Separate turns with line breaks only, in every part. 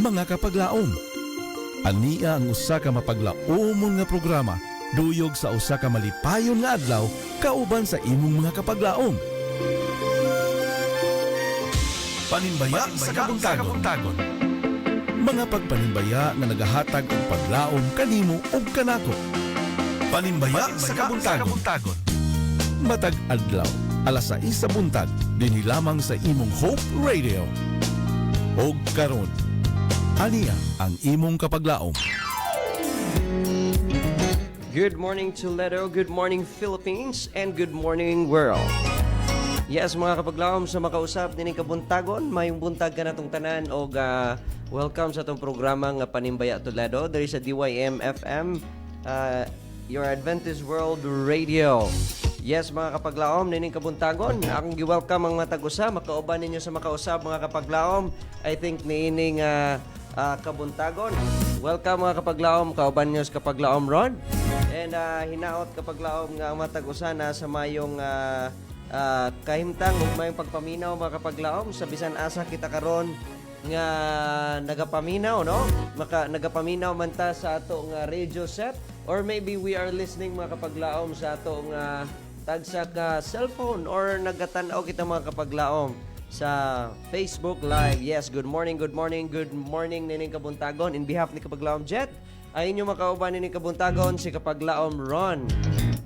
mga kapaglaom. Ania ang usa ka mapaglaomon nga programa duyog sa usa ka malipayon nga adlaw kauban sa imong mga kapaglaom. Panimbayat sa kabuntagon. Mga pagpanimbaya nga nagahatag og paglaom kanimo ug kanako. Panimbayat sa kabuntagon. Matag adlaw, alas 6 sa buntag, dinhi lamang sa imong Hope Radio. Og karon, ania ang imong kapaglaom.
Good morning Toledo, good morning Philippines, and good morning world. Yes, mga kapaglaom sa makausap din kabuntagon, mayong buntag ka na itong tanan o welcome sa itong programa nga Panimbaya Toledo. There is a DYM FM, your Adventist World Radio. Yes, mga kapaglaom, nining kabuntagon, akong gi-welcome ang mga tag-usa, makauban ninyo sa makausap mga kapaglaom. I think niining kabuntagon. Welcome mga kapaglaom, kauban nyo sa kapaglaom Ron. And hinaot kapaglaom nga ang mga tag-usa na sa mayong kahimtang ug mayong pagpaminaw mga kapaglaom sa bisan asa kita karon nga nagapaminaw no nagapaminaw man ta sa ato nga radio set or maybe we are listening mga kapaglaom sa ato nga tagsa ka cellphone or nagatan-aw kita mga kapaglaom sa Facebook Live. Yes, good morning nining kabuntagon in behalf ni Kapaglaom Jet. Ay inyo makauban nining kabuntagon si Kapaglaom Ron.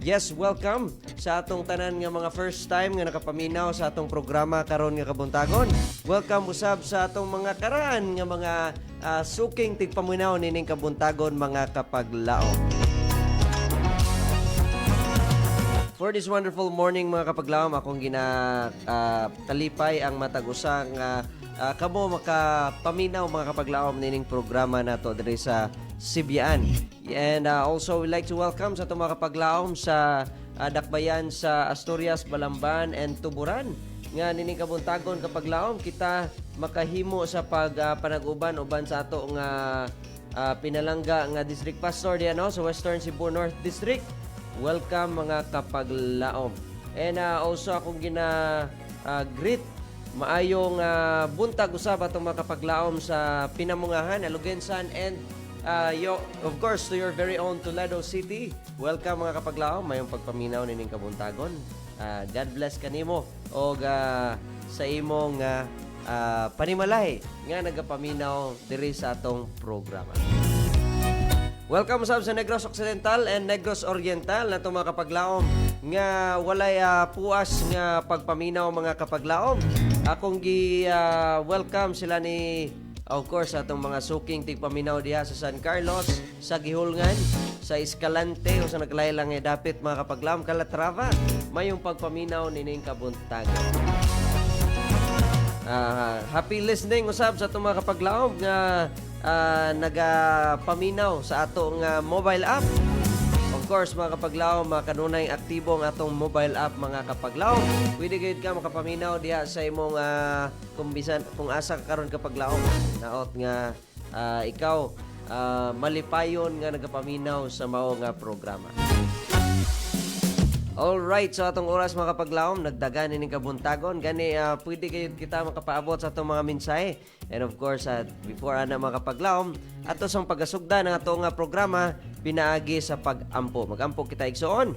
Yes, welcome sa atong tanan nga mga first time nga nakapaminaw sa atong programa karon nga kabuntagon. Welcome usab sa atong mga karaan nga mga suking tigpaminaw nining kabuntagon mga kapaglaom. For this wonderful morning mga kapaglaom, akong talipay ang matag-usang kamo makapaminaw mga kapaglaom nining programa nato diri sa Sibyaan. And also we'd like to welcome sa itong mga kapaglaom sa dakbayan sa Asturias, Balamban, and Tuburan. Nga nining kabuntagon kapaglaom, kita makahimo sa panag-uban uban sa ato nga pinalangga nga district pastor diyan no, sa Western Cebu North District. Welcome mga kapaglaom. And also akong greet maayong buntag usab atong mga kapaglaom sa Pinamungahan, Alugensan, and of course, to your very own Toledo City. Welcome mga kapaglaom, mayong pagpaminaw nining kabuntagon. God bless kanimo o sa imong panimalay nga nagapaminaw diri sa atong programa. Welcome sab sa Negros Occidental and Negros Oriental na itong mga kapaglaom nga walay puas nga pagpaminaw mga kapaglaom. Akong welcome sila ni of course, atong mga suking tigpaminaw diha sa San Carlos, sa Gihulngan, sa Escalante, o sa naglaylang dapit mga kapaglaom, Calatrava, mayong pagpaminaw nining kabuntagon. Happy listening usab sa atong mga kapaglaom nga nagapaminaw sa atong mobile app. Of course, mga kapaglaom, kanunay aktibo ang atong mobile app mga kapaglaom. Pwede gayud ka makapaminaw diha sa imong kung asa ka karon kapaglaom. Naot nga ikaw malipayon nga nagapaminaw sa mao nga programa. Alright, so atong oras mga kapaglaom, nagdagan ining kabuntagon. Gani, pwede kayo kita makapaabot sa atong mga mensahe. And of course, before mga kapaglaom, ato sang pagasugda ng atong programa, pinaagi sa pag-ampo. Mag-ampo kita igsoon.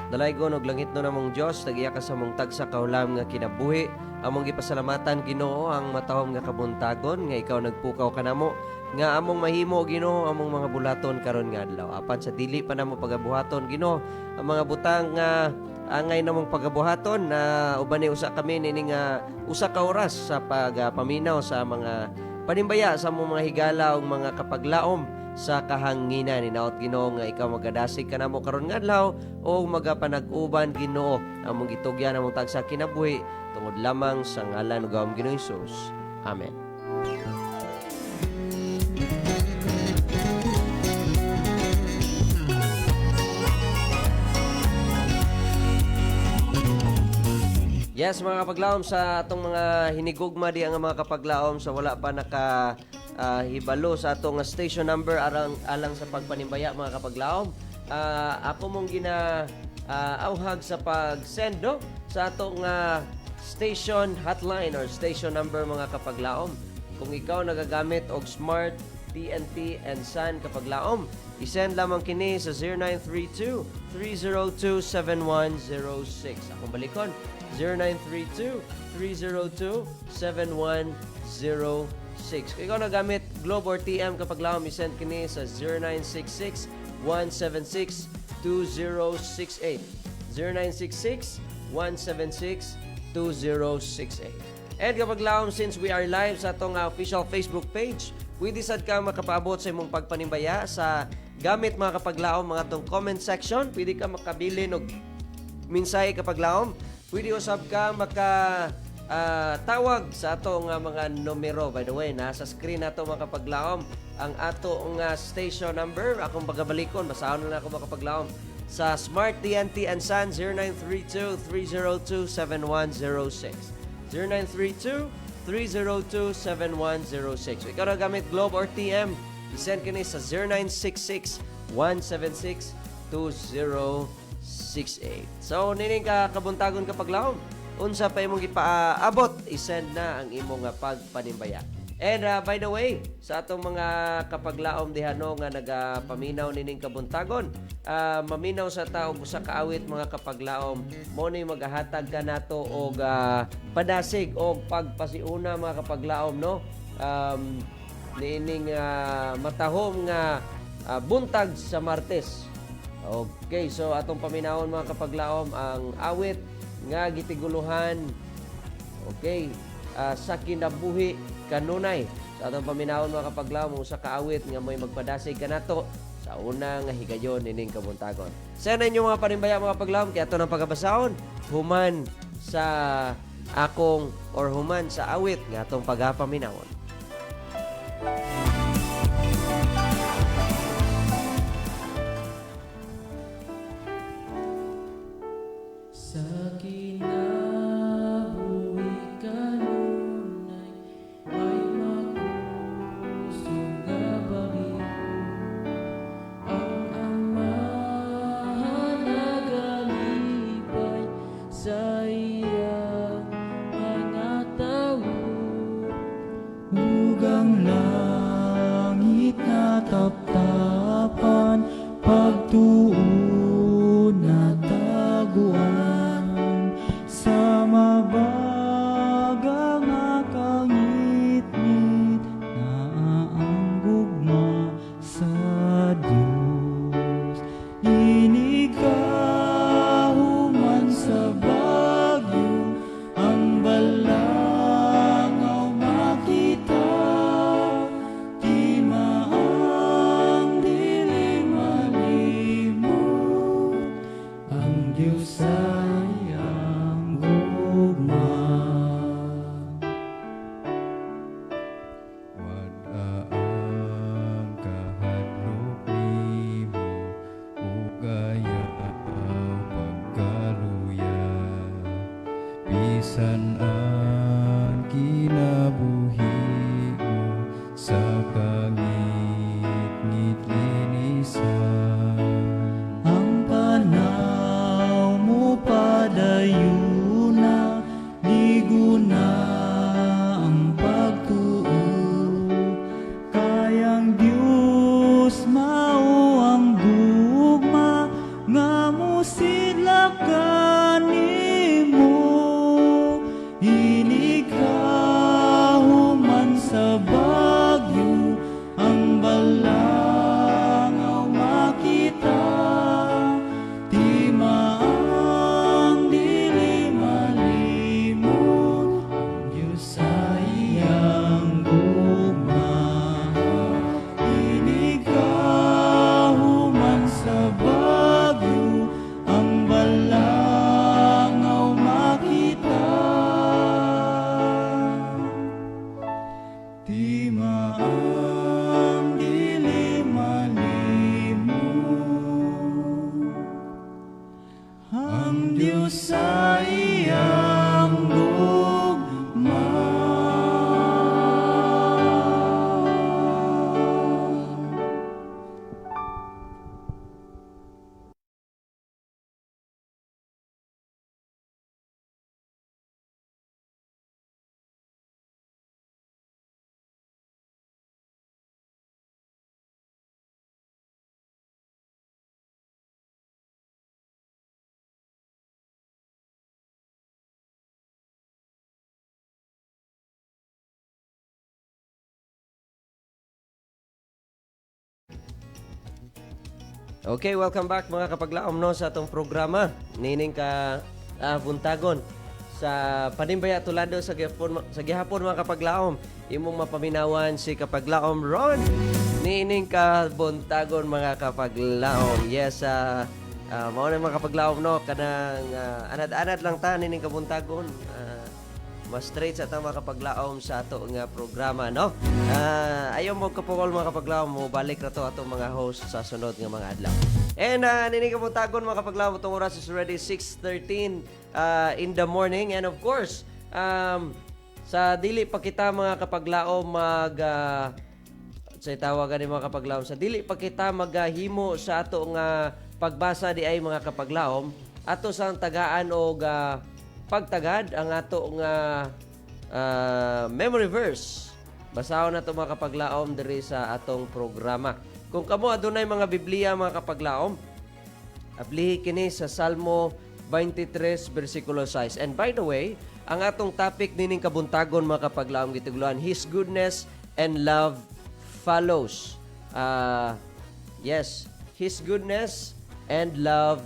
Dalaygon og langit no namong Dios, tagiya ka sa mong tagsa kaulam nga kinabuhi. Among gipasalamatan Ginoo ang matawom nga kabuntagon nga ikaw nagpukaw kanamo nga among mahimo Ginoo among mga bulaton karon nga adlaw. Apan sa dili pa namo pagabuhaton Ginoo ang mga butang nga angay namong pagabuhaton na ubani usa kami nining usa ka oras sa pagpaminaw sa mga panimbaya sa among mga higala ug mga kapaglaom sa kahanginan. Hinaot Ginoo nga ikaw magadasig kanamo karon nga adlaw o magapanag-uban Ginoo among gitugyan among tagsa kinabuhi tungod lamang sa ngalan ug gawom Ginoong Hesus. Amen. Yes, mga kapaglaom, sa atong mga hinigugma di ang mga kapaglaom sa wala pa naka hibalo sa atong station number alang sa pagpanimbaya mga kapaglaom. Ako mong auhag sa pag-send no sa atong station hotline or station number mga kapaglaom. Kung ikaw nagagamit og Smart, TNT and Sun kapaglaom, isend lamang kini sa 0932-302-7106. Akong balikon, 0932-302-7106. Kung ikaw nagamit Globe or TM kapaglaom, isend kini sa 0966-176-2068. 0966-176-2068. And kapag laom, since we are live sa atong official Facebook page, pwede sad ka makapaabot sa imong pagpanimbaya sa gamit mga kapaglaom mga atong comment section. Pwede ka makabilin og minsay kapaglaom. Pwede usab ka tawag sa atong mga numero. By the way, nasa screen nato mga kapaglaom ang atong station number. Akong pagabalikon, basahon na ako mga kapaglaom. Sa Smart, TNT and Sun, 0932-302-7106. 0932-302-7106. So, ikaw na gamit Globe or TM, isend ka sa 0966-176-2068. So, nining ka kabuntagon kapag laom, unsa pa imong ipaabot, isend na ang imong pagpanimbaya. And by the way, sa atong mga kapaglaom dihano nga nagapaminaw nining kabuntagon, maminaw sa taog sa kaawit mga kapaglaom, mo ni magahatag ka nato og padasig og pagpasiuna mga kapaglaom no. Nining matahom nga buntag sa Martes. Okay, so atong paminawon mga kapaglaom ang awit nga gitiguluhan. Okay, sa kinabuhi kanunay sa atong paminawon mga kapaglaom sa kaawit nga may magpadasig kanato sa unang higayon nining kabuntagon. Sana inyo mga panimbaya mga kapaglaom kaya ato nang pagabasahon human sa akong or human sa awit nga atong pagapaminawon.
Sa kinabuhi kanunay may makusog nga baliw ang amahan nagalipay sa iyang mga tawo. Ugang langit na taptapan, pagtuon na taguan sa mabaga nga kangit-ngit na ang gugma sa Dios. Inigahuman sa bagyo ang balangaw makita, di maang dili malimot ang Diyos ay ang gugma.
Wadaang kahadlok nimo ugaya pagkaluya bisan ang kinabuhi mo sa kangit-ngit linisan.
Ang panaw mo padayuna, ligo na ang pagtuo. Kayang Diyos mao ang gugma nga musidlakan nimo. Inigahuman sa bagyo ang balangaw makita, di maang dili malimot ang Diyos ay iyang gugma. Inigahuman sa bagyo ang balangaw makita, di maang dili malimot ang Diyos ay iyang
Okay, welcome back mga kapaglaom no sa atong programa. Nining ka buntagon sa Panimbaya Tulado sa gihapon mga kapaglaom. Imong mapaminawan si kapaglaom Ron. Nining ka buntagon mga kapaglaom. Yes, mao na mga kapaglaom no kanang anad-anad lang ta nining kabuntagon. Mas straight sa tama kapaglaom sa ato nga programa, no? Ayaw mo kapawal mga kapaglaom mo, balik na to atong mga host sa sunod nga mga adlaw. And nini kabuntagon mga kapaglaom, itong oras is already 6:13 in the morning. And of course, sa dili pa kita mga kapaglaom sa tawagan ni mga kapaglaom, sa dili pa kita maghimo sa ato nga pagbasa di ay mga kapaglaom, ato sang tagaan og pagtagad ang ato nga memory verse. Basahon na ito mga kapaglaom diri sa atong programa. Kung kamo adunay mga Biblia mga kapaglaom, ablihi kini sa Salmo 23 versikulo 6. And by the way, ang atong topic nining kabuntagon mga kapaglaom gitugluan, His goodness and love follows. Yes, His goodness and love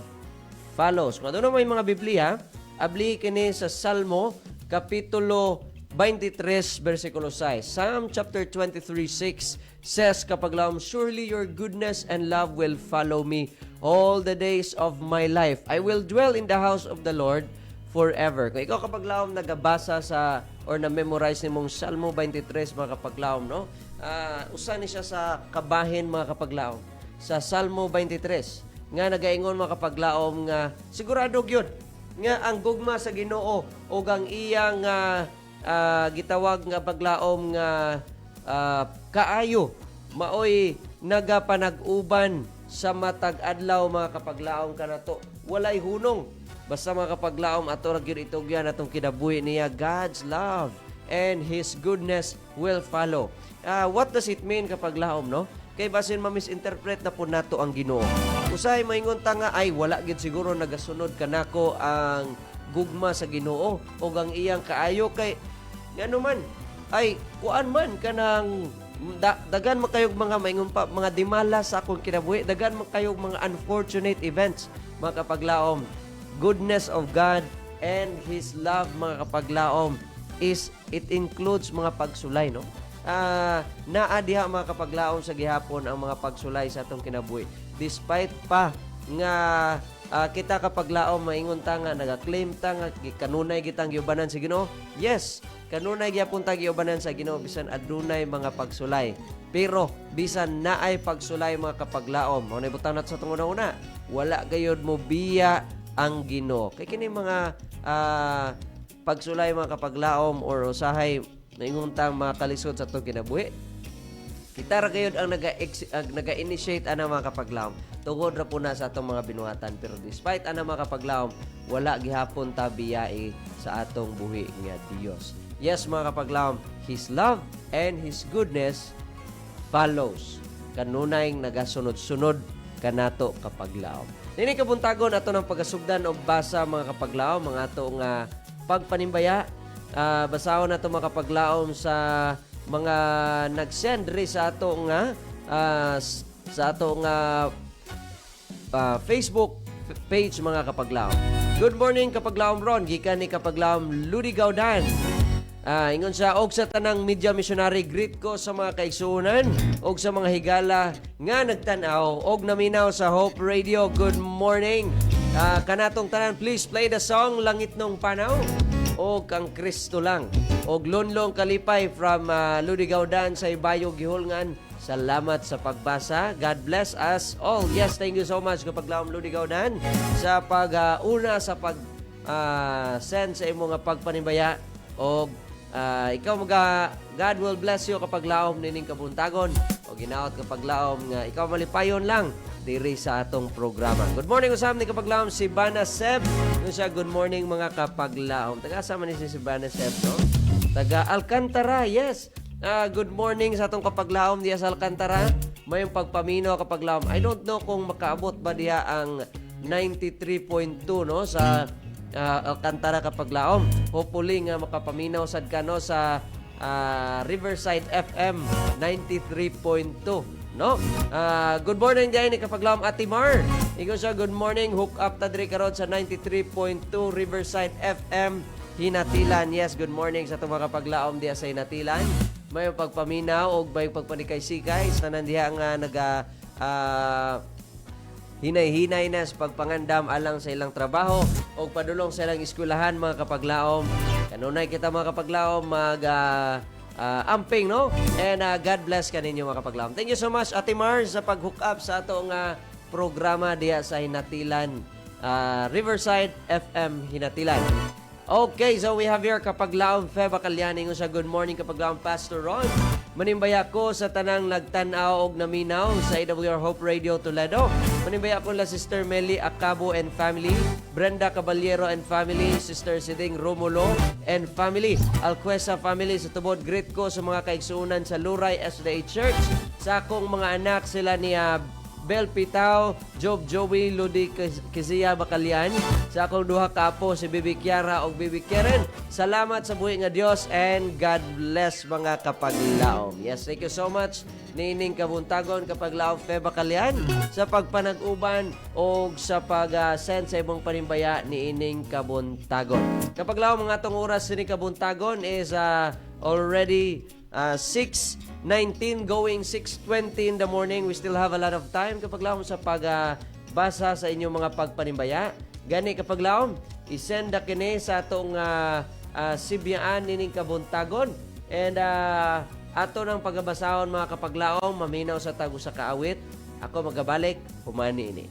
follows. Kung adunay may mga Biblia, abli kini sa Salmo kapitulo 23 versikulo 6. Psalm chapter 23:6 says kapaglaom, surely your goodness and love will follow me all the days of my life. I will dwell in the house of the Lord forever. Kung ikaw kapaglaom nagabasa sa or na-memorize nimong Salmo 23 mga kapaglaom, no? Usa ni siya sa kabahin mga kapaglaom. Sa Salmo 23 nga nagaingon mga kapaglaom nga sigurado gyud nga ang gugma sa Ginoo o ang iyang gitawag nga paglaom nga kaayo maoy nagapanag-uban sa matag adlaw mga kapaglaom kanato. Walay hunong. Basta mga kapaglaom ato ra gyud itugyan atong kinabuhi niya, God's love and His goodness will follow. What does it mean kapaglaom, no? Kay basin ma-misinterpret na po nato ang Ginoo. Usay maingon ta nga ay wala gid siguro nagasunod kanako ang gugma sa Ginoo o ang iyang kaayo kay ngano man ay kuan man kanang dagan man kayog mga maingon pa mga dimala sa akong kinabuhi, dagan man kayog mga unfortunate events mga kapaglaom. Goodness of God and His love mga kapaglaom it includes mga pagsulay, no? Naa diha mga kapaglaom sa gihapon ang mga pagsulay sa atong kinabuhi. Despite pa nga kita kapaglaom maingon ta nga nagaklaim ta nga kanunay gitang giubanan sa Ginoo. Yes, kanunay gyapon ta giubanan sa Ginoo bisan adunay mga pagsulay. Pero bisan naay pagsulay mga kapaglaom, mo nibutang nato sa tong una, wala gayud mo biya ang Ginoo. Kay kini mga pagsulay mga kapaglaom or usahay nainguntang mga kalisod sa itong kinabuhi. Kita ra gayud ang naga-initiate ana mga kapaglaom. Tungod ra po na sa atong mga binuhatan. Pero despite ana mga kapaglaom, wala gihapon ta biyai sa atong buhi nga Dios. Yes mga kapaglaom, His love and His goodness follows. Kanunay nagasunod-sunod kanato kapaglaom. Nini kabuntagon ato ng pagasugdan og basa mga kapaglaom, mga ato nga pagpanimbaya. Basahon na ito mga kapaglaom sa mga nag-send rin sa ato nga Facebook page mga kapaglaom. Good morning kapaglaom Ron, gikan ni kapaglaom Ludi Gaudan. Ingon siya, og sa tanang media missionary, greet ko sa mga kaigsuunan og sa mga higala nga nagtanaw og naminaw sa Hope Radio. Good morning. Kanatong tanan, please play the song Langit Nung Panaw o kang Kristo lang. Og Lunlong Kalipay from Ludi Gaudan sa Ibayo Gihulngan. Salamat sa pagbasa. God bless us all. Yes, thank you so much kapaglaom Ludi Gaudan sa pag-una sa pag-send sa imong pagpanimbaya. Og ikaw God will bless you kapaglaom nining kabuntagon. O ginaot kapaglaom nga ikaw malipayon lang diri sa atong programa. Good morning usam ni kapaglaom si Bana Seb. Yun siya, good morning mga kapaglaom. Taga-asama ni si Bana Seb, no? Taga Alcantara, yes. Good morning sa atong kapaglaom diya sa Alcantara. May pagpamino kapaglaom. I don't know kung makaabot ba diya ang 93.2 no sa Alcantara kapaglaom. Hopefully nga makapaminaw sad ka no sa Riverside FM 93.2. no? Good morning dyan ni Kapaglaom Ate Mar. Ikaw siya, good morning. Hook up ta diri karon sa 93.2 Riverside FM Hinatilan. Yes, good morning sa itong mga kapaglaom diya sa Hinatilan. May pagpaminaw o may pagpanikay-sikay sa nandiha nga hinay-hinay na sa pagpangandam alang sa ilang trabaho o padulong sa ilang eskwelahan mga kapaglaom. Kanunay kita mga kapaglaom amping, no? And God bless ka ninyo mga kapaglaom. Thank you so much Ate Mar sa pag-hook up sa atong programa diya sa Hinatilan, Riverside FM Hinatilan. Okay, so we have here Kapaglaom Feba Calyaning sa good morning Kapaglaom Pastor Ron. Manimbaya ko sa tanang nagtanaw og naminaw sa AWR Hope Radio Toledo. Manimbaya ko la Sister Meli Acabo and family, Brenda Caballero and family, Sister Siding Romulo and family, Alcuesa family sa tubod. Greet ko sa mga kaigsuunan sa Luray SDA Church. Sa akong mga anak sila ni Bel Pitao, Job Joey, Ludi Kizia Bacalian. Sa akong duha ka apo si Bibi Kiara o Bibi Karen. Salamat sa buhi nga Dios and God bless mga kapaglaom. Yes, thank you so much nining kabuntagon kapaglaom Feba Bacalian sa pagpanag-uban o sa pag-send sa ibong panimbaya ni ining kabuntagon. Kapaglaom mga atong oras ni kabuntagon is already 6:19 going 6:20 in the morning. We still have a lot of time kapaglaom sa pagbasa sa inyong mga pagpanimbaya. Gani kapaglaom, isend kini sa atong sibyaan nining kabuntagon and ato ng pagbasahon mga kapaglaom maminaw sa tago sa kaawit. Ako magabalik humani ini.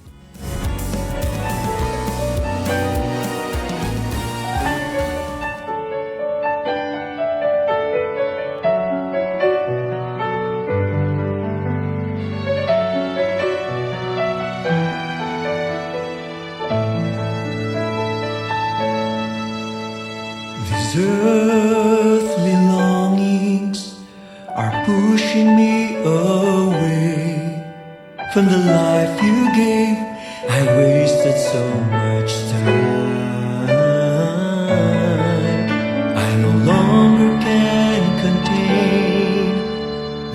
These earthly longings are pushing me away from the life you gave. I wasted so much time. I no longer can contain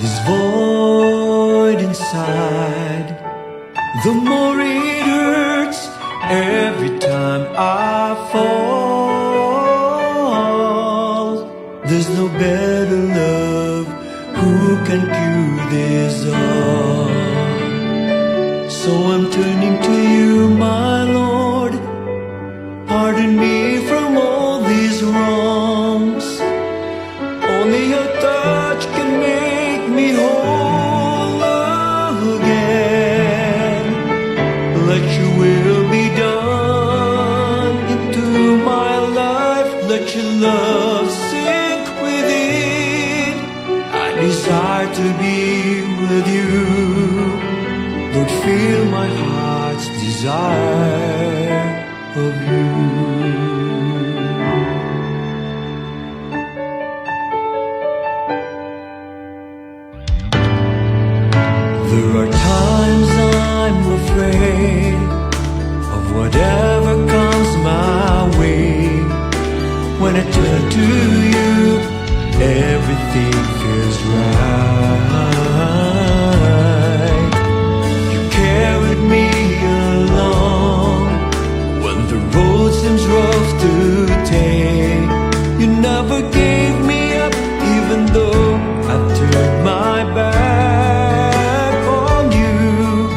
this void inside. The more it hurts every time I fall. There's no better love who can cure this all. So I'm turning to you, my Lord. Pardon me from all these wrongs. Only your touch can make me whole again. Let your will be done into my life. Let your love sink within. I desire to be with you. Lord, feel my heart's desire of you. There are times I'm afraid of whatever comes my way. When I turn to you, everything feels right. You carried me along when the road seems rough to take. You never gave me up, even though I turned my back on you.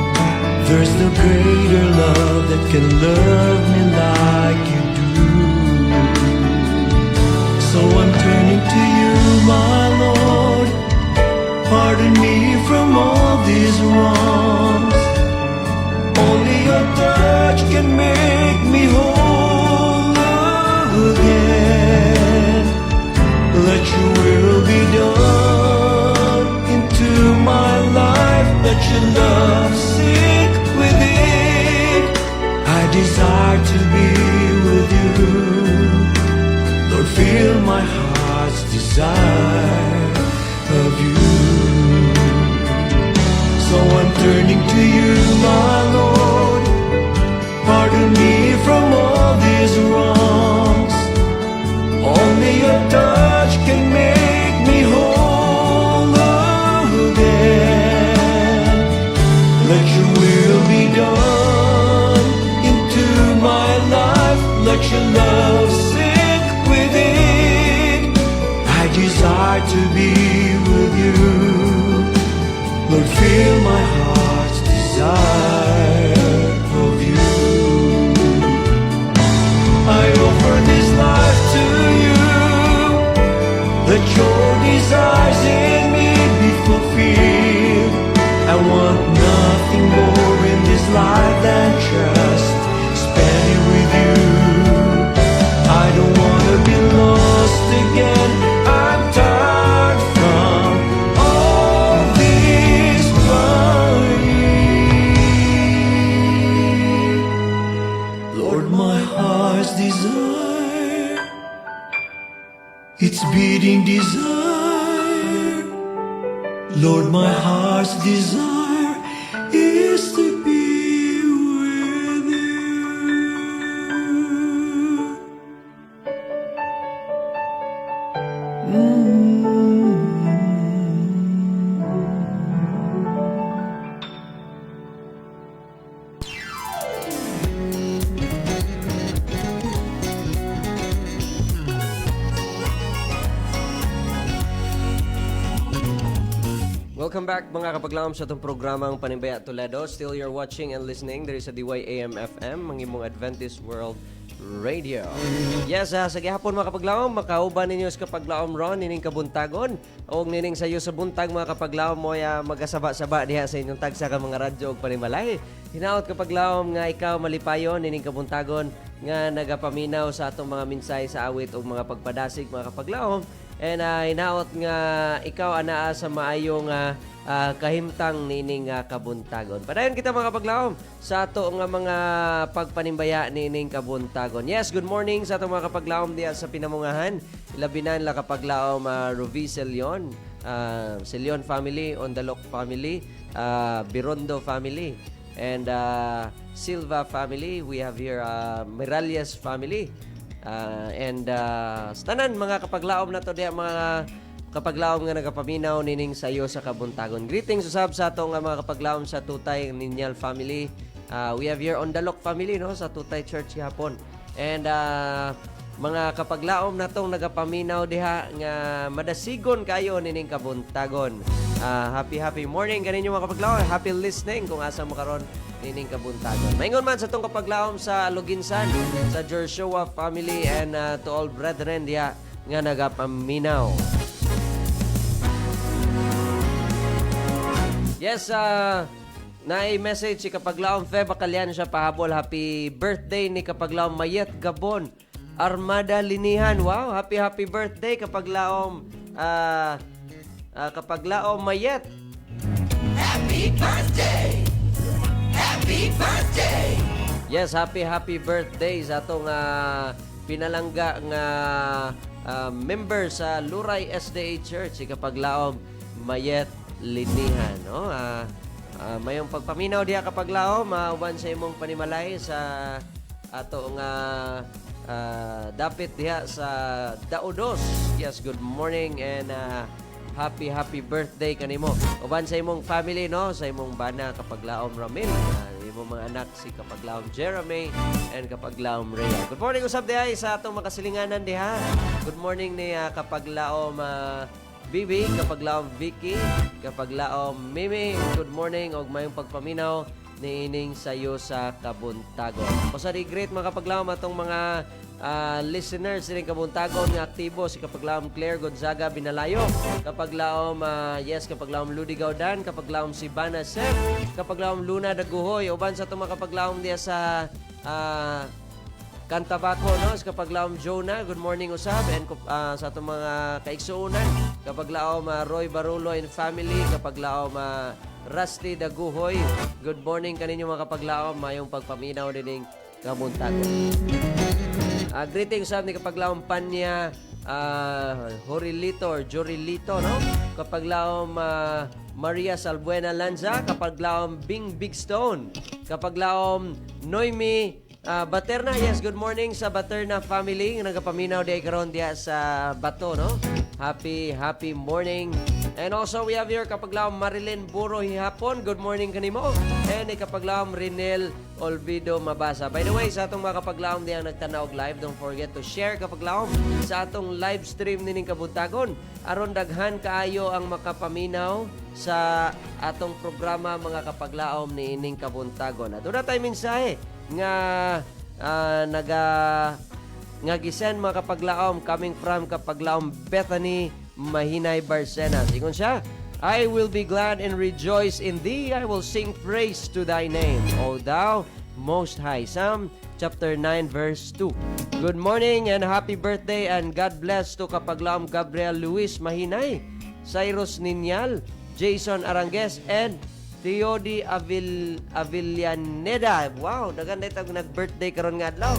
There's no greater love that can love me like you do. So I'm turning to you, my Lord. Pardon me from all these wrongs. Only your touch can make me whole again. Let your will be done into my life. Let your love sink within. I desire to be with you. Lord, feel my heart's desire of you. So I'm turning to you, my Lord. Pardon me from all these wrongs. Only your touch can make me whole again. your love sink within. I desire to be with you. Lord, fill my heart's desire of you. I offer this life to you. Let your desires in me be fulfilled. I want nothing more in this life than just spend it with you. I don't want to be lost again. I'm tired from all this running. Lord, my heart's desire, it's beating desire. Lord, my heart's desire is to be with
Welcome back mga kapaglaom sa itong programang Panimbaya Toledo. Still you're watching and listening. There is a DYAM FM, ang imong Adventist World Radio. Yes, sa gihapon mga kapaglaom, makauban ninyo sa kapaglaom ron, nining kabuntagon. O nining sayo sa buntag mga kapaglaom mo magasaba-saba diha sa inyong tagsa ka mga radyo o panimalay. Hinaot kapaglaom nga ikaw malipayon, nining kabuntagon nga nagapaminaw sa atong mga minsay sa awit o mga pagpadasig mga kapaglaom. And hinaot nga ikaw anaa sa maayong kahimtang nining kabuntagon. Padayon kita mga kapaglaom sa ato nga mga pagpanimbaya nining kabuntagon. Yes, good morning sa atong mga kapaglaom diya sa pinamungahan. Ilabinan la kapaglaom Rovi Celion, Celion family, Ondalok family, Birondo family, and Silva family. We have here Miralles family. And tanan mga kapaglaom na to diya mga kapaglaom nga nagapaminaw nining sayo sa kabuntagon. Greetings usab sa ato nga mga kapaglaom sa Tutay Ninyal family. We have here Ondalok family no sa Tutay Church hapon. And mga kapaglaom na tong nagapaminaw diha nga madasigon kayo nining kabuntagon. Happy morning kaninyo mga kapaglaom. Happy listening kung asa mo karon nining kabuntagon. Maingon man sa tong kapaglaom sa Luginsan, sa Joshua family and to all brethren diha nga nagapaminaw. Yes, na-message si kapaglaom Feb Bacalian siya pahabol. Happy birthday ni kapaglaom Mayet Gabon Armada Linihan. Wow, happy birthday kapaglaom kapaglaom Mayet. Happy birthday! Happy birthday! Yes, happy birthday sa atong pinalangga nga member sa Luray SDA Church, si kapaglaom Mayet Linihan. No? Mayong pagpaminaw diha kapaglaom, uban sa imong panimalay sa ato nga dapit diha sa Daudos. Yes, good morning and happy birthday kanimo. Uban sa imong family no, sa imong bana kapaglaom Ramil, imong mga anak si kapaglaom Jeremy and kapaglaom Rhea. Good morning usab diha sa atong makasilinganan diha. Good morning ni kapaglaom Bibi, kapaglaom Vicky, kapaglaom Mimi. Good morning og mayong pagpaminaw niining sayo sa kabuntagon. Pasari great mga kapaglaom atong mga listeners sining kabuntagon nga aktibo, si kapaglaom Claire Gonzaga Binalayo, kapaglaom kapaglaom Ludi Gaudan, kapaglaom si Bana Sef, kapaglaom Luna Daguhoy, uban sa itong mga kapaglaom diya sa Cantabaco, no? Sa kapaglaom Jonah, good morning usab, and sa itong mga kaigsuunan, kapaglaom Roy Barulo and family, kapaglaom Rusty Daguhoy, good morning kaninyo mga kapaglaom, mayong pagpaminaw dining kabuntagon. Greetings sa ni kapaglaom Panya Horilito or Jorilito, no? Kapaglaom Maria Salbuena Lanza, kapaglaom Bing Big Stone, kapaglaom Noemi Baterna, yes, good morning sa Baterna family. Nagapaminaw di karon diya sa Bato, no? Happy morning. And also we have here kapaglaom Marilyn Buro hihapon. Good morning kanimo. And kapaglaom Rinel Olvido Mabasa. By the way, sa atong mga kapaglaom diyan nagtanaw live, don't forget to share kapaglaom sa atong live stream nining kabuntagon. Aron daghan kaayo ang makapaminaw sa atong programa mga kapaglaom ni ining kabuntagon. At doon tayo mensahe nga nga gisen mga kapaglaom coming from kapaglaom Bethany Mahinay Barcenas. Ingon siya, I will be glad and rejoice in thee. I will sing praise to thy name, O thou most high. Psalm chapter 9 verse 2. Good morning and happy birthday and God bless to kapaglaom Gabriel Luis Mahinay, Cyrus Ninyal, Jason Arangues, and Theody Avillaneda. Wow, naganda itong nag-birthday karon nga adlaw.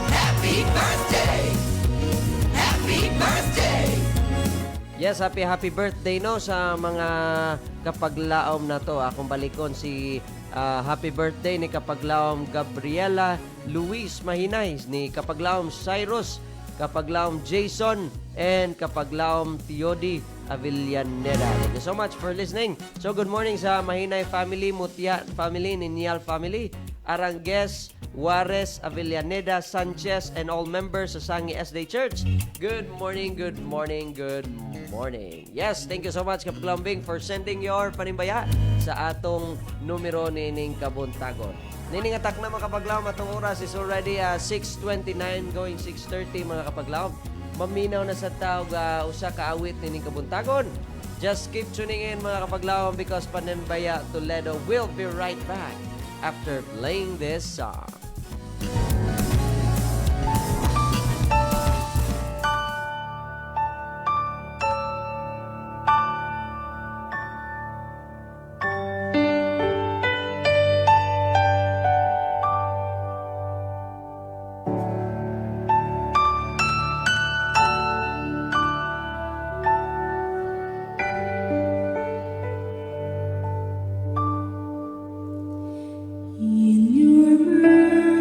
Happy birthday! Happy birthday! Yes, happy birthday no sa mga kapaglaom na to. Akong balikon si happy birthday ni kapaglaom Gabriela Luis Mahinay, ni kapaglaom Cyrus, kapaglaom Jason, and kapaglaom Theody Avillaneda. Thank you so much for listening. So good morning sa Mahinay family, Mutia family, Ninyal family, Arangues, Juarez, Avillaneda, Sanchez, and all members sa Sangi SD Church. Good morning, good morning, good morning. Yes, thank you so much kapaglaom Bing for sending your panimbaya sa atong numero nining kabuntagon. Nining atak na mga kapaglaom atong oras is already 6:29 going 6:30 mga kapaglaom. Maminaw na sa tawag usa ka awit nining kabuntagon. Just keep tuning in mga kapaglaom because Panembaya Toledo will be right back after playing this song.
In your mercy.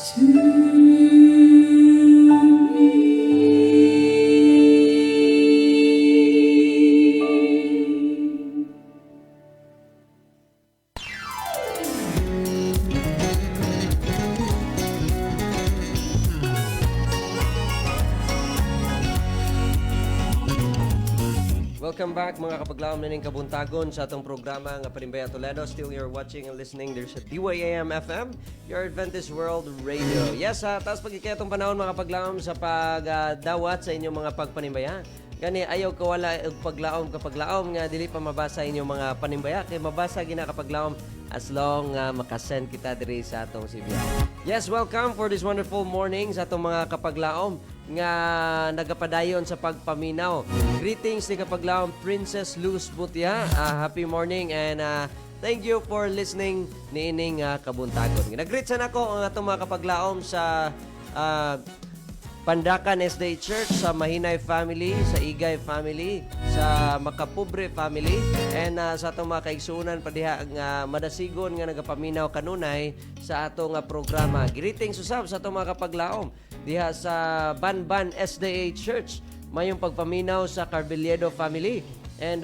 Welcome back mga kapaglaom na ning kabuntagon sa atong programa nga Panimbaya Toledo. Still you're watching and listening. There's a DYAM FM, your Adventist World Radio. Yes, taas pagkikayatong panahon mga kapaglaom sa pagdawat sa inyong mga pagpanimbaya. Gani ayaw kawala og paglaom nga dili pa mabasa inyong mga panimbaya kay mabasa gina kapaglaom as long makasend kita diri sa atong CBI. Yes, welcome for this wonderful morning sa atong mga kapaglaom nga nagapadayon sa pagpaminaw. Greetings ni kapaglaom Princess Luz Butia. Happy morning and thank you for listening ni ining kabuntagon. Nag-greet sa nako ang atong mga kapaglaom sa Pandakan SDA Church, sa Mahinay family, sa Igay family, sa Makapobre family, and sa atong mga kaigsunan pa diha nga madasigon nga nagapaminaw kanunay sa atong programa. Greetings usab sa atong mga kapaglaom diha sa Banban SDA Church. Mayong pagpaminaw sa Carbiliedo family. And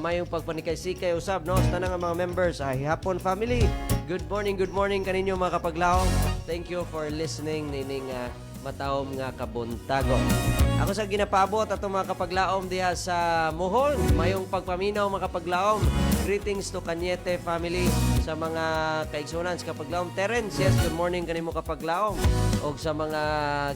mayong pagpanikay-sikay usab no sa tanang mga members sa Hihapon family. Good morning kaninyo mga kapaglaom. Thank you for listening nining matawom nga kabuntagon. Ako sa ginapaabot atong mga kapaglaom diha sa Mohol, mayong pagpaminaw mga kapaglaom. Greetings to Cañete family, sa mga kaigsunan sa kapaglaom Terence. Yes, good morning kanimo kapaglaom. Og sa mga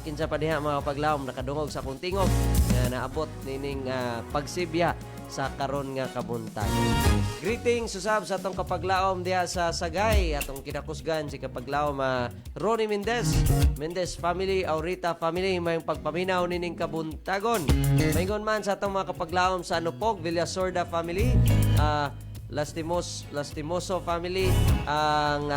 kinsa pa diha mga kapaglaom nakadungog sa kuntingog nga naabot nining pagsibya sa karon nga kabuntagon. Greetings usab sa atong kapaglaom diha sa Sagay, atong kinakusgan si kapaglaom Ronnie Mendez family, Aurita family, may pagpaminaw nining kabuntagon. Mayingon man sa atong mga kapaglaom sa Anupog, Villasorda family, Lastimoso family, ang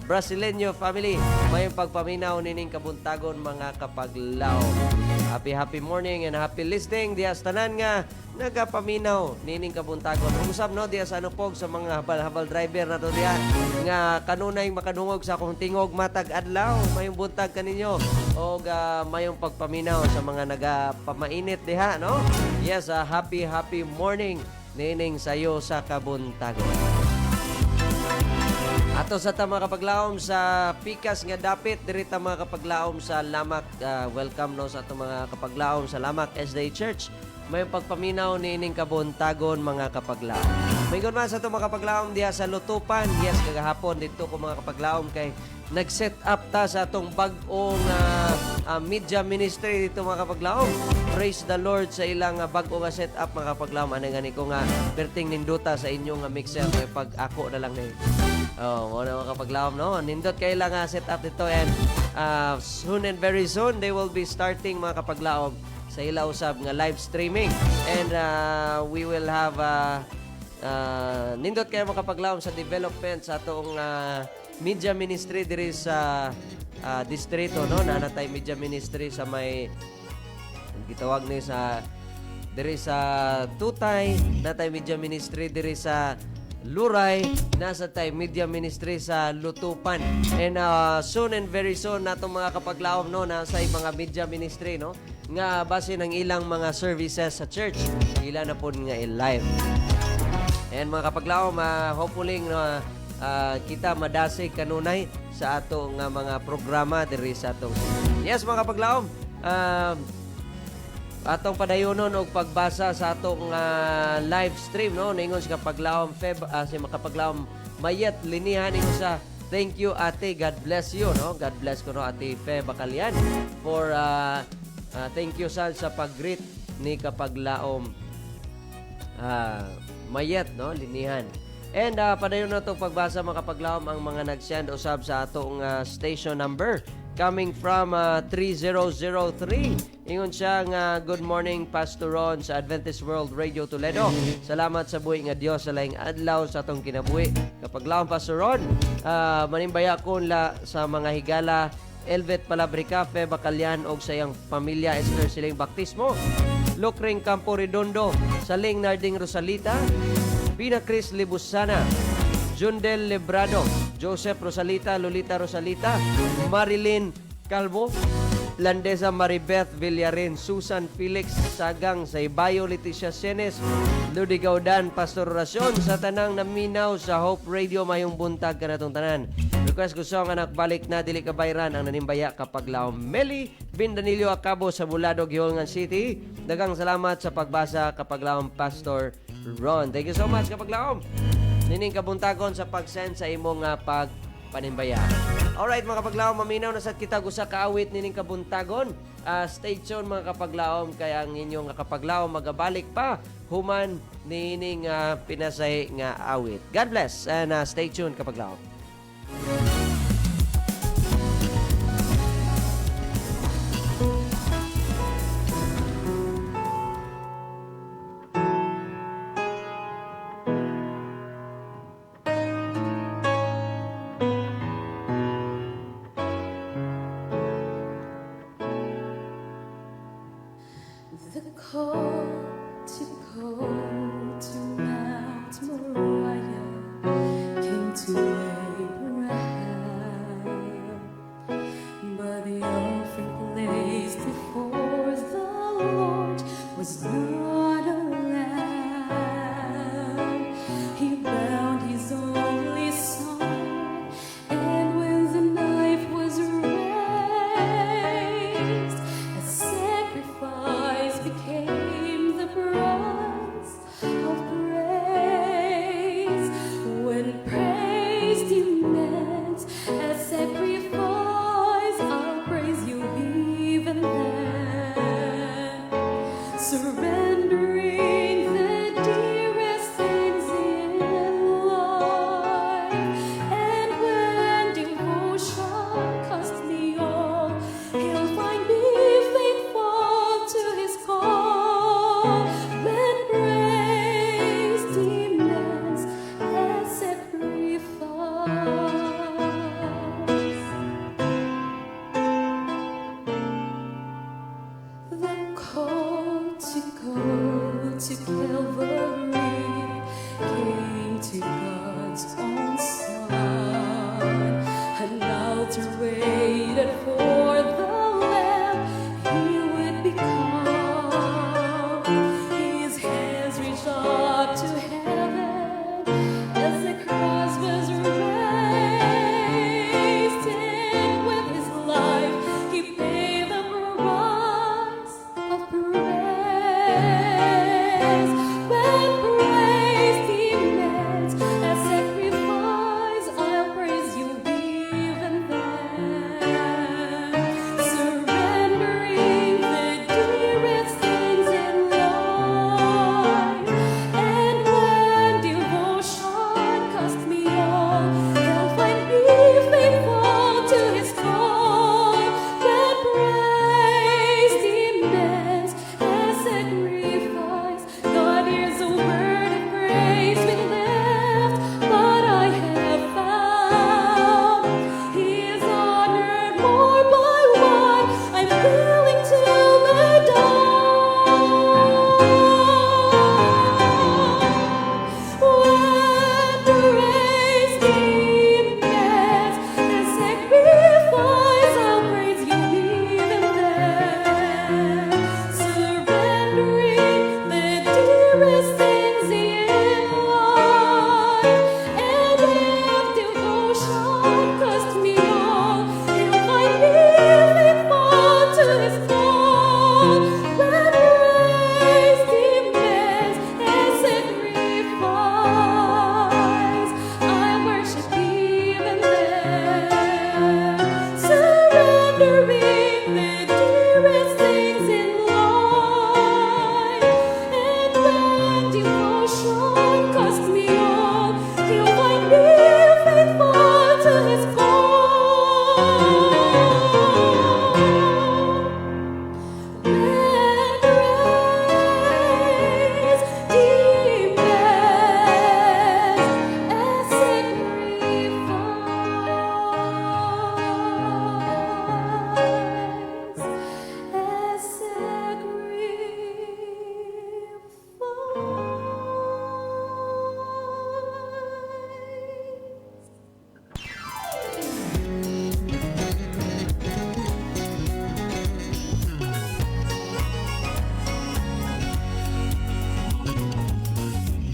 Brasileño family, may pagpaminaw nining kabuntagon mga kapaglaom. Happy morning and happy listening diha sa tanan nga nagapaminaw nining kabuntagon. Usab no diha sa Anupog sa mga habal driver na to diha nga kanunay makadungog sa akong tingog matag adlaw, mayong buntag kaninyo og mayong pagpaminaw sa mga nagapamainit diha no. Yes, happy morning nining sayo sa kabuntagon. Ato sa tama kapaglaom sa Pikas nga dapit diri ta mga kapaglaom sa Lamak. Welcome no sa ato mga kapaglaom sa Lamak SDA Church. May pagpaminaw ni ining kabuntagon mga kapaglaom. Maygon man sa ato mga kapaglaom diha sa Lutupan. Yes, kagahapon dito ko mga kapaglaom kay nag-set up ta sa atong bag-ong media ministry dito mga kapaglaom. Praise the Lord sa ilang bag-o nga set up mga kapaglaom. Ano gani ko nga perting ninduta sa inyong mixer kay pag ako na lang ni. Mga kapaglaom no. Nindot kay lang set up dito and soon and very soon they will be starting mga kapaglaom sa ila usab nga live streaming and we will have nindot kay mga kapaglaom sa development sa atong media ministry diri sa distrito no. Nanatay media ministry sa may gitawag ni sa diri sa Tutay, natay media ministry diri sa Luray, nasa tay media ministry sa Lutupan. And soon and very soon natong mga kapaglaom no nasa mga media ministry no nga base ng ilang mga services sa church ila na pod nga i-live. And mga kapaglaom hopefully kita madasig kanunay sa atong mga programa diri sa atong. Yes mga kapaglaom, atong padayonon og pagbasa sa atong live stream no ningon si kapaglaom si makapaglaom Mayet linihan ningon sa thank you ate, God bless you no. God bless ko no ate Fe Bacalian for thank you sa pag-greet ni kapaglaom Mayet no linihan. And padayon na itong pagbasa mga kapaglaom ang mga nag-send usab sa atong station number coming from 3003. Ingon siya nga good morning Pastor Ron sa Adventist World Radio Toledo. Salamat sa buhi nga Dios sa laing adlaw sa atong kinabuhi. Kapaglaom Pastor Ron, manimbaya ko sa mga higala Elvet Palabrica, Fe Bacalian og sa iyang pamilya Esther Siling Baptismo, Lucring Campo Redondo, Saling Narding Rosalita, Pina Cris Libusana, Jundel Lebrado, Joseph Rosalita, Lolita Rosalita, Marilyn Calvo, Landesa Maribeth Villarin, Susan Felix Sagang, sa Ibayo Leticia Senes, Ludi Gaudan, Pastor Oracion, sa tanang naminaw sa Hope Radio, mayong buntag ka natong tanan. Request ko song anak balik na dili kabayran ang nanimbaya kapag laom. Meli Bindanilio Acabo sa Bulado, Gihongan City. Dagang salamat sa pagbasa kapag laom, Pastor Ron. Thank you so much kapag laom. Nining kabuntagon sa pag-send sa imong panimbaya. Alright mga kapaglaom, maminaw na sad kita gusa kaawit nining kabuntagon. Stay tuned mga kapaglaom, kaya ang inyong kapaglaom magabalik pa human nining pinasay nga awit. God bless and stay tuned kapaglaom.
The call to Mount Moriah came to Abraham, but the offering placed before the Lord was not a lamb. He bound his only son, and when the knife was raised, a sacrifice became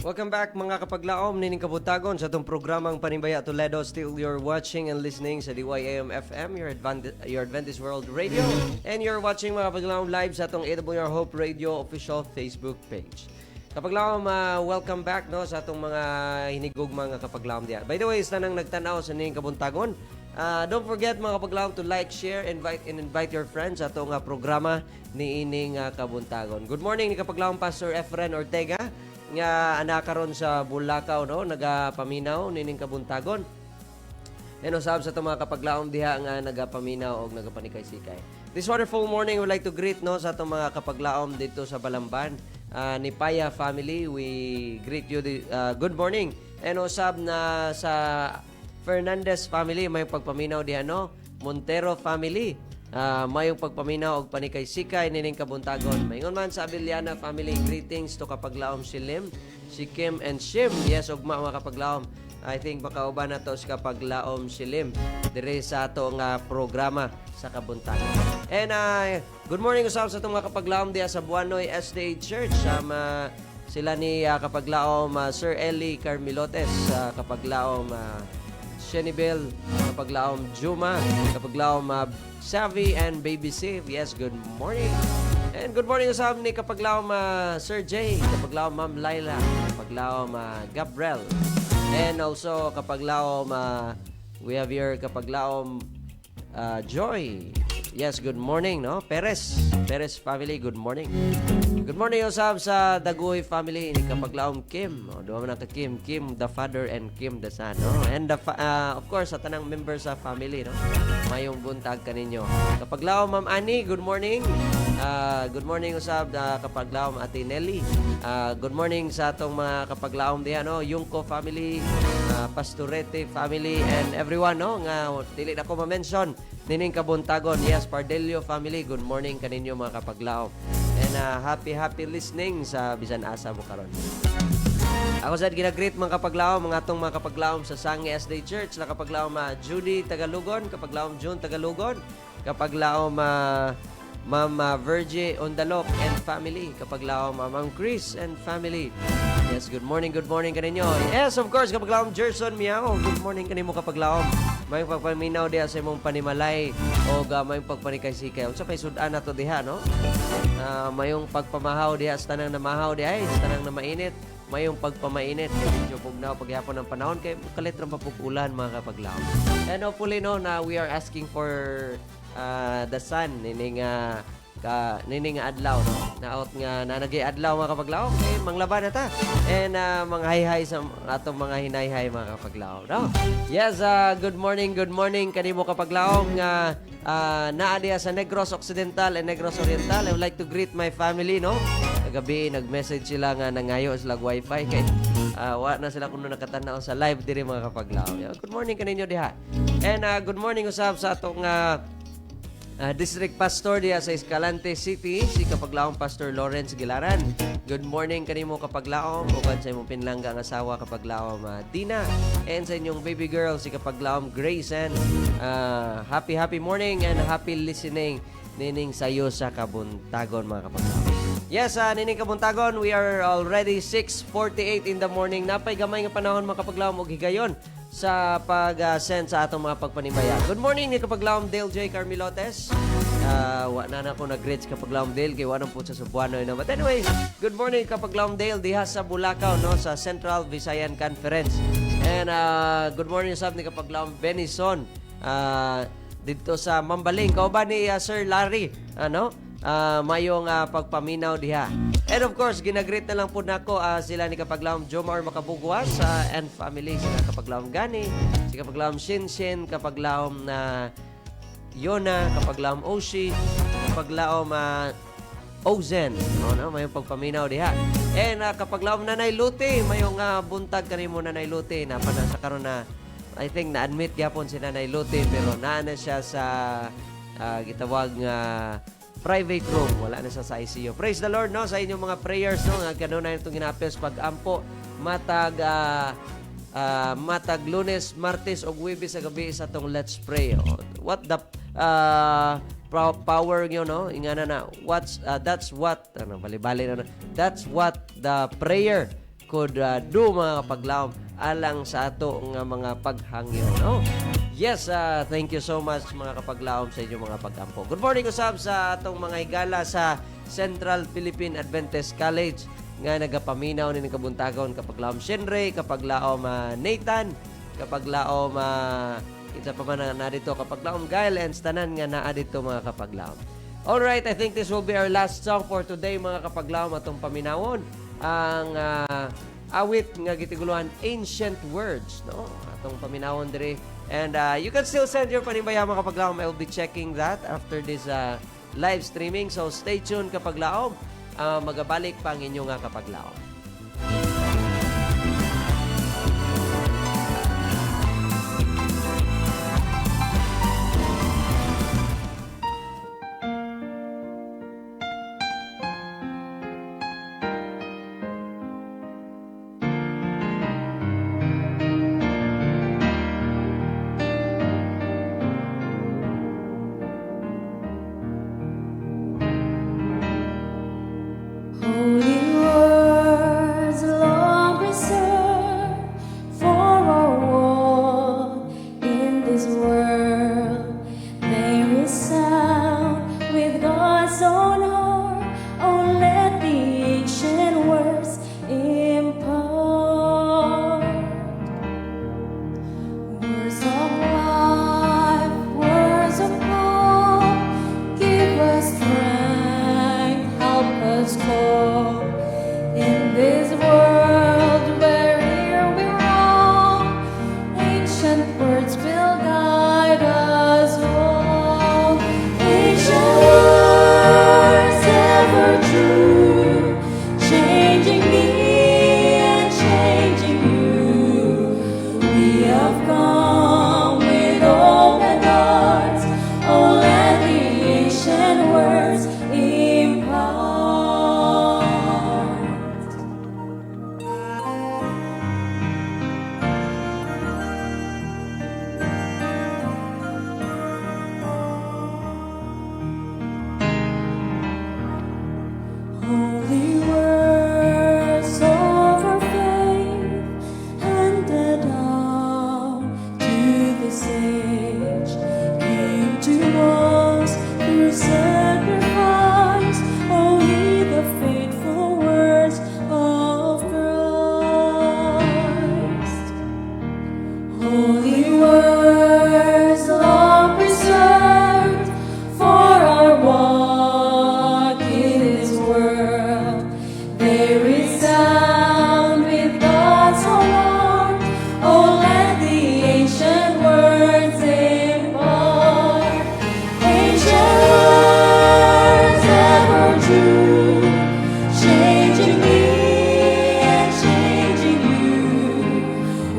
Welcome back mga kapaglaom, nining kabutagon sa itong programang Panimbaya Toledo. Still you're watching and listening sa DYAM FM, your Adventist World Radio. And you're watching mga kapaglaom live sa itong AWR Hope Radio official Facebook page. Kapaglaom, welcome back no sa itong mga hinigog mga kapaglaom diyan. By the way, sa nang nagtanaw sa nining kabuntagon, don't forget mga kapaglaom to like, share, invite your friends sa itong programa ni ining kabuntagon. Good morning ni kapaglaom Pastor Efren Ortega nga anakaron sa Bulacau no nagapaminaw nining kabuntagon. And usab sa itong mga kapaglaom diha nga nagapaminaw og nagapanikay-sikay. This wonderful morning, we would like to greet no sa itong mga kapaglaom dito sa Balamban. Ni Paya family, we greet you good morning. And usab na sa Fernandez family, may pagpaminaw diha no. Montero family, mayong pagpaminaw og panikay-sikay nining kabuntagon. Mayngon man sa Abiliana family, greetings to kapaglaom si Lim, si Kim and Shim. Yes, ugma mga kapaglaom. I think makauban na to si kapaglaom si Lim dire sa ato nga programa sa kabuntagon. And good morning usab sa itong mga kapaglaom diya sa Buanoy SDA Church. Sila ni kapaglaom Sir Eli Carmilotes, kapaglaom Shenibel, kapaglaom Juma, kapaglaom Savvy and Baby Save. Yes, good morning. And good morning usab ni kapaglaom Sir Jay, kapaglaom Ma'am Laila, kapaglaom Gabriel. And also kapaglaom we have here kapaglaom Joy. Yes, good morning, no? Perez family, good morning. Good morning usab sa Dagoy family ni kapaglaom Kim. Duha man ka Kim the father and Kim the son, no? And of course sa tanang members sa family, no? Mayong buntag kaninyo. Kapaglaom Ma'am Ani, good morning. Good morning usab kapaglaom Ate Nelly. Good morning sa atong mga kapaglaom diha, no? Yungko family, Pastorete family and everyone, no? Nga dili na ko ma-mention nining kabuntagon. Yes, Pardelio family, good morning kaninyo mga kapaglaom. And happy listening sa bisan asa mo karon. Ako sad gina-greet mga kapaglaom, mga atong mga kapaglaom sa Sangi SDA Church, na kapaglaom Judy Tagalugon, kapaglaom June Tagalugon, kapaglaom Ma'am Virgie Ondalok and family, kapaglaom Ma'am Chris and family. Yes, good morning kaninyo. Yes, of course, kapaglaom Gerson Miao, good morning kanimo kapaglaom. May pagpaminaw diha sa imong panimalay o may pagpanikay-sikay. Unsa pay sudan nato diha, no? Mayong pagpamahaw diha sa tanang namahaw diha, sa tanang na mainit, mayong pagpamainit. Medyo pugnaw paghapon ng panahon kay kalitrang papukulan mga kapaglaom. And hopefully no na we are asking for the sun nining adlaw, no? Naot nga nanagay adlaw mga kapaglaom kay manglaban na ta. And mga hayhay sa atong mga hinayhay mga kapaglaom, no? Yes, good morning kanimo kapaglaom nga naa diha sa Negros Occidental and Negros Oriental. I would like to greet my family, no? Kagabi nag-message sila nga nangayo sila wifi kay wa na sila kuno nakatanaw sa live diri mga kapaglaom. Good morning kaninyo diha. And good morning usab sa atong District Pastor diya sa Escalante City, si kapaglaom Pastor Lawrence Gilaran. Good morning kanimo kapaglaom, uban sa imong pinlangga ang asawa kapaglaom Dina, and sa inyong baby girl si kapaglaom Grace. And happy morning and happy listening nining sayo sa kabuntagon mga kapaglaom. Yes, nining kabuntagon, we are already 6:48 in the morning. Napay gamay nga panahon mga kapaglaom og higayon sa pag-send sa atong mga pagpanimaya. Good morning ni kapaglaom Dale J. Carmilotes. Wa na ako nag-greet kapaglaom Dale kay wanang po sa Subuano na. But anyway, good morning kapaglaom Dale diha sa Bulacau, no, sa Central Visayan Conference. And good morning sab ni kapaglaom Benison dito sa Mambaling. Kauban ni Sir Larry, mayong pagpaminaw diha. And of course, ginagreet na lang po nako sila ni kapaglaom Jomar Makabugwas and family, sila kapaglaom Gani, si kapaglaom Shinshin, kapaglaom Yona, kapaglaom Oshi, kapaglaom Ozen, mayong pagpaminaw diha. And kapaglaom Nanay Luti, mayong buntag kanimo Nanay Luti, napana sa karon na I think na-admit gyapon si Nanay Luti pero naana siya sa gitawag nga private room, wala na siya sa ICU. Praise the Lord, no, sa inyong mga prayers, no, nga kanunay itong ginapos pag-ampo matag Lunes, Martes o Huwebes sa gabi sa itong Let's Pray. What the power nyo, no? Ingana na, that's what the prayer could do mga kapaglaom alang sa ato nga mga paghangyo, no? Yes, thank you so much mga kapaglaom sa inyong mga pagkampo. Good morning usab sa atong mga higala sa Central Philippine Adventist College nga nagapaminaw ni kabuntagon kapaglaom Shenre, kapaglaom Nathan, kapaglaom isa pa man na dito kapaglaom Gail and tanan nga naa dito mga kapaglaom. Alright, I think this will be our last song for today mga kapaglaom atong paminawon ang awit nga gitiguluhan Ancient Words, no? Atong paminawon diri. And you can still send your panimbaya mga kapaglaom. I will be checking that after this live streaming. So stay tuned kapaglaom. Magabalik pa ang inyong kapaglaom.
Holy words long preserved for our walk in this world. They resound with God's own heart. Oh, let the ancient words impart. Words of life, words of hope, give us strength, help us cope in this world where here we roam. Ancient words will guide us home. Ancient words ever true, changing me and changing you. We have come with open hearts. Oh, let the ancient words impart. Holy words of our faith handed down to this age came to us through sacrifice. Oh, heed the faithful words of Christ. Holy words long preserved for our walk in this world. They resound with God's own heart. Oh, let the ancient words impart. Ancient words ever true, changing me and changing you.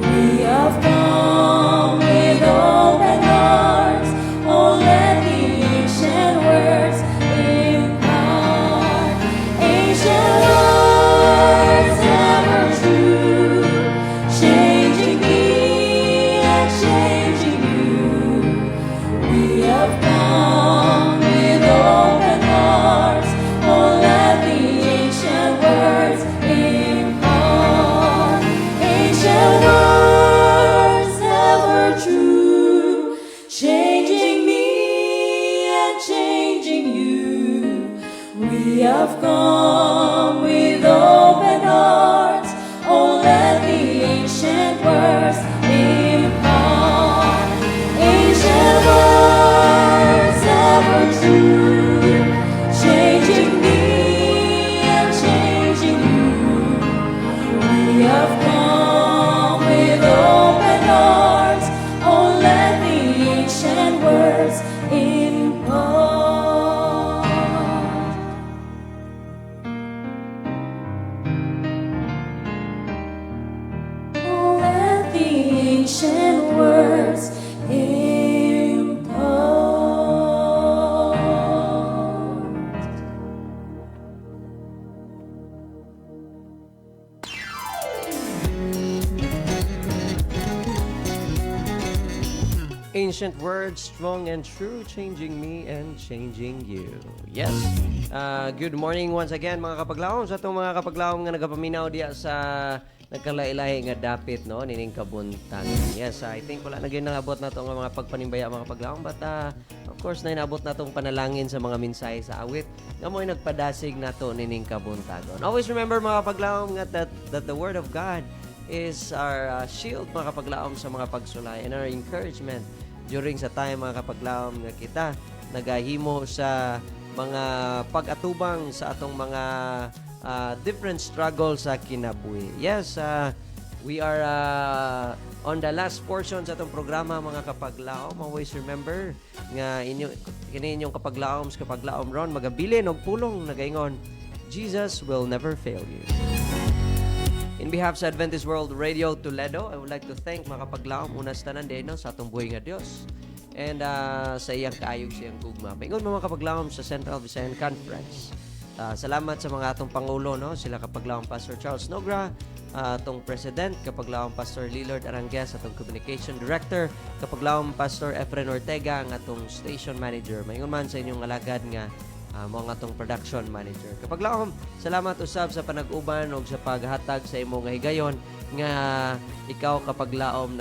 We have come with open hearts. Oh, let the ancient words impart. Ancient words ever true, changing me and changing you. We have come with open hearts. Oh, let the ancient words impart. Ancient words ever true, changing me and changing you. We have come with open hearts. Oh, let the ancient words impart. Ancient words ever true, changing me and changing you. We have come with open hearts. Oh, let the ancient words impart. Oh, let the ancient words impart.
ancient words, strong and true, changing me and changing you. Yes. Good morning once again mga kapaglaom. Sa itong mga kapaglaom nga nagapaminaw diya sa nagkalailahi nga dapit, no, nining kabuntagan. Yes, I think wala na gyud nangabot na itong mga pagpanimbaya mga kapaglaom. But of course, na inabot na itong panalangin sa mga mensahe sa awit nga mo'y nagpadasig na ito nining kabuntagon. Always remember mga kapaglaom nga that the Word of God is our shield mga kapaglaom sa mga pagsulay and our encouragement during sa time mga kapaglaom nga kita nagahimo sa mga pag-atubang sa atong mga different struggles sa kinabuhi. Yes, we are on the last portion sa atong programa mga kapaglaom. Always remember nga kini inyong kapaglaom ron magabilin og pulong nagaingon, Jesus will never fail you. In behalf sa Adventist World Radio Toledo, I would like to thank mga kapaglaom una sa tanan din sa atong buhay nga Dios. And sa iyang kaayog siyang gugma. Paingon mga kapaglaom sa Central Visayan Conference. Salamat sa mga atong pangulo, no? Sila kapaglaom Pastor Charles Nogra, atong President, kapaglaom Pastor Lillard Arangues, atong Communication Director, kapaglaom Pastor Efren Ortega, ang atong Station Manager. Maingon man sa inyong alagad nga mga atong production manager. Kapaglaom, salamat usab sa panag-uban o sa paghatag sa imong higayon nga ikaw kapaglaom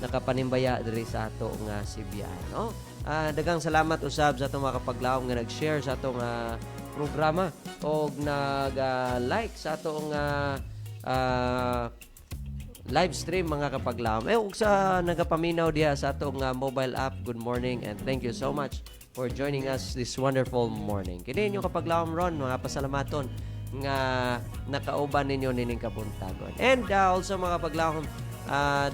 nakapanimbaya diri sa ato nga Sibian, no? Daghang salamat usab sa atong mga kapaglaom nga nag-share sa atong programa o nag-like sa atong live stream mga kapaglaom. Ug sa nagapaminaw diha sa atong mobile app, good morning and thank you so much for joining us this wonderful morning. Kini inyong kapaglaom ron, mga pasalamaton nga nakauban ninyo nining kabuntagon. And also mga kapaglaom,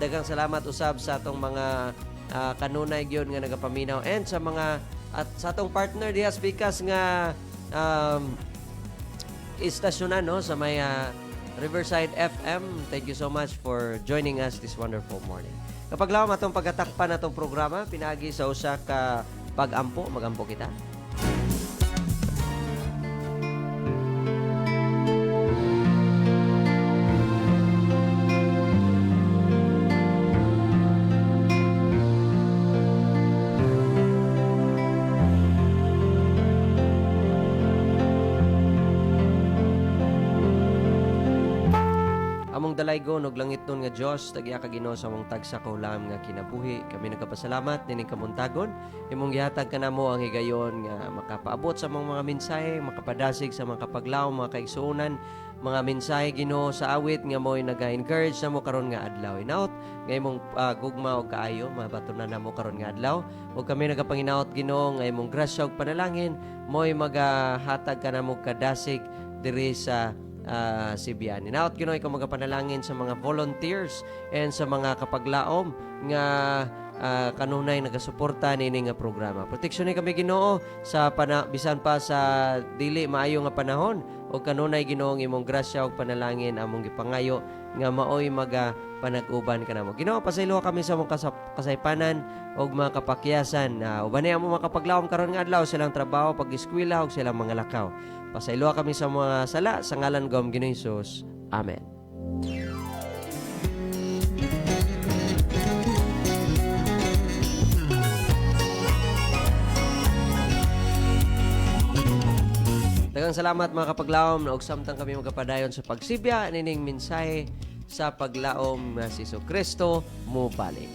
daghang salamat usab sa atong mga kanunay gyud nga nagapaminaw and sa mga at sa atong partner diha speakers nga istasyonan, no, sa may Riverside FM. Thank you so much for joining us this wonderful morning. Kapaglaom atong pagatakpan atong programa pinagi sa usa ka pag-ampo, mag-ampo kita. Among dalaygon og langit nun nga Dios, tagya ka Ginoo sa among tagsa ka ulam nga kinabuhi. Kami nagapasalamat nining kamuntagon. Imong gihatag kanamo ang higayon nga makapaabot sa mga mensahe, makapadasig sa mga kapaglaom, mga kaigsuonan, mga mensahe Ginoo sa awit nga mo'y naga-encourage sa mo karon nga adlaw. Inaot nga imong gugma og kaayo, mabatunan namo karon nga adlaw. Ug kami nagapanginaot Ginoo nga imong grasya ug panalangin mo'y magahatag kanamo kadasig diri sa Sibian. Inaot Ginoo ikaw magapanalangin sa mga volunteers and sa mga kapaglaom nga kanunay nagasuporta nini nga programa. Proteksyon kami Ginoo sa bisan pa sa dili maayo nga panahon o kanunay Ginoo imong grasya ug panalangin among gipangayo nga maoy panag-uban kanamo. Ginoo pasaylo kami sa among kasaypanan og mga kapakyasan. Uban ni among mga kapaglaom karon nga adlaw silang trabaho, pag-eskwela ug silang mga lakaw. Pasaylo kami sa mga sala sa ngalan ng Ginoong Hesus. Amen. Daghang salamat mga kapaglaom na og samtang kami magapadayon sa pagsibya nining mensahe sa paglaom nga si Jesucristo mubalik.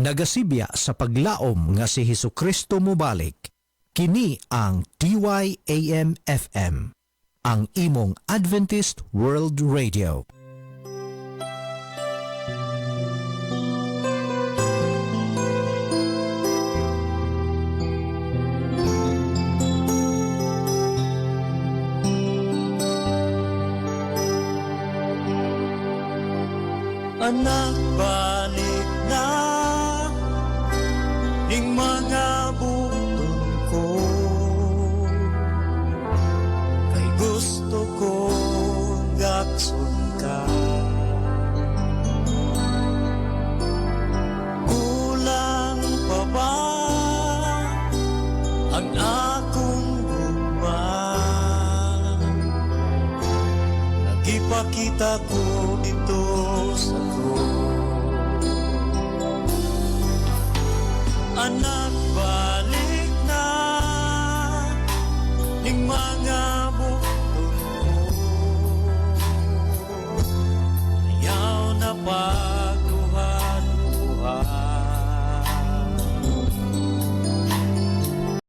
Nagasibya sa paglaom nga si Hesukristo mubalik. Kini ang DYAM FM, ang imong Adventist World Radio.
Anak, balik na ning mga butong ko, kay gusto magsun ka. Kulang pa ba ang akong gugma? Nagipakita ko dito sa krus. Anak